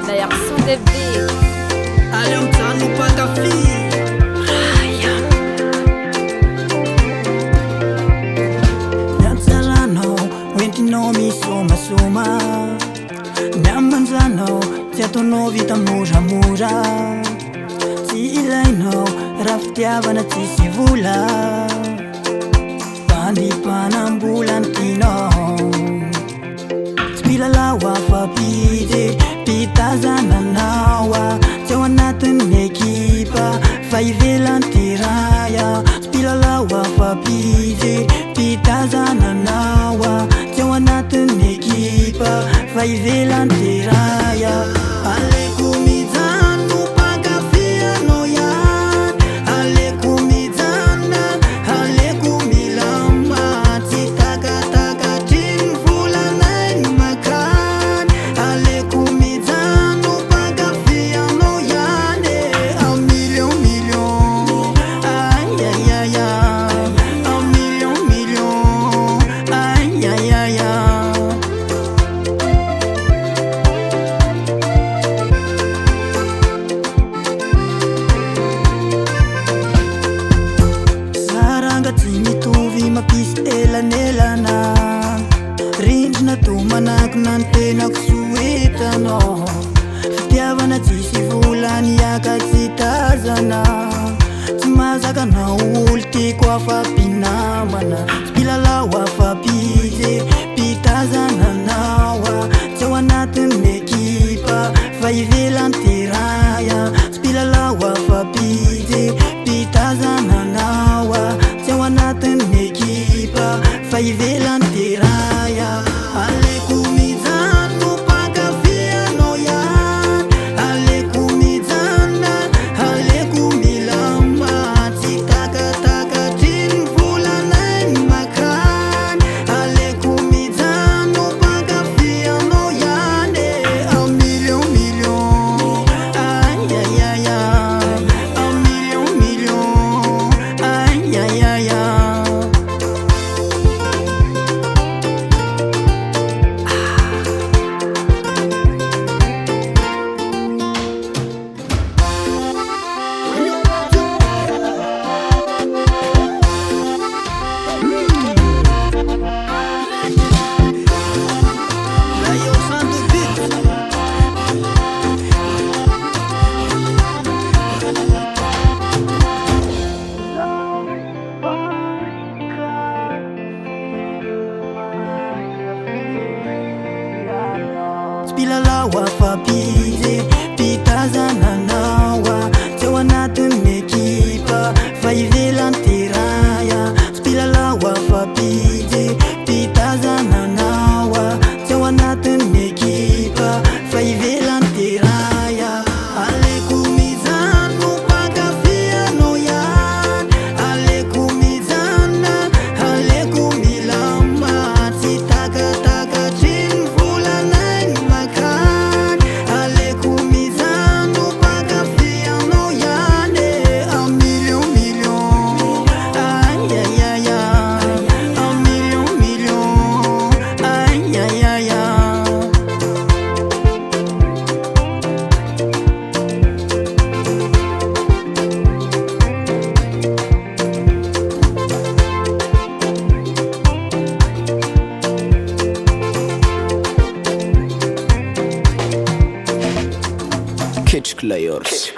l'air son bébé. Allez, on t'en nous pas ta fille. Nyanzalano, wentino mi soma. Nyamanzano, tiatono vita muja. Si ilaino, raftiavana ti si vula. Pandi panambulantino. Spila lawa fa pide, pitazana nawa. Teo anatin'ny ekipa, fa ivelany raya. Spila lawa fa pide, pitazana nawa. Teo anatin'ny ekipa, fa ivelany raya. Aleko mijano pakafiano yan. Aleko mijana, aleko milama. Tsy takatakatriny volanay ny makan. Aleko mijano pakafiano yan. Un million, aïe aïe aïe. Un million, aïe aïe aïe. Saranga tsy mitovy mampisy elanelana. Rindrina to manakona ny tenako soetanao. Fitiavana tsisy volany aka tsy tazana. Tsy mazaka anao olo tiako afampinamana. Mpilalao afampijy, mpitazana nawa. Tsy ao anatin'ny ekipa, fa ivelany raya. Mpilalao afampijy, mpitazana nawa. Tsy ao anatin'ny ekipa, fa ivelany raya. Aleko mijano pakafiano yan. Aleko mijana, aleko milama. Tsy takatakatriny volanay ny makan. Aleko mijano pakafiano yan. Un million, aïe aïe aïe. Un million, aïe aïe aïe. Mpilalao afampijy, mpitazana nawa. Tsy ao anatin'ny ekipa, fa ivelany raya. Mpilalao afampijy, mpitazana nawa. Tsy ao anatin'ny ekipa, fa ivelany raya. Aleko mijano pakafiano yan. Aleko mijana, aleko milama. Tsy takatakatriny volanay ny makan. Aleko mijano pakafiano yan. Un million, aïe aïe aïe. Un million, aïe aïe aïe. Kitch Layers.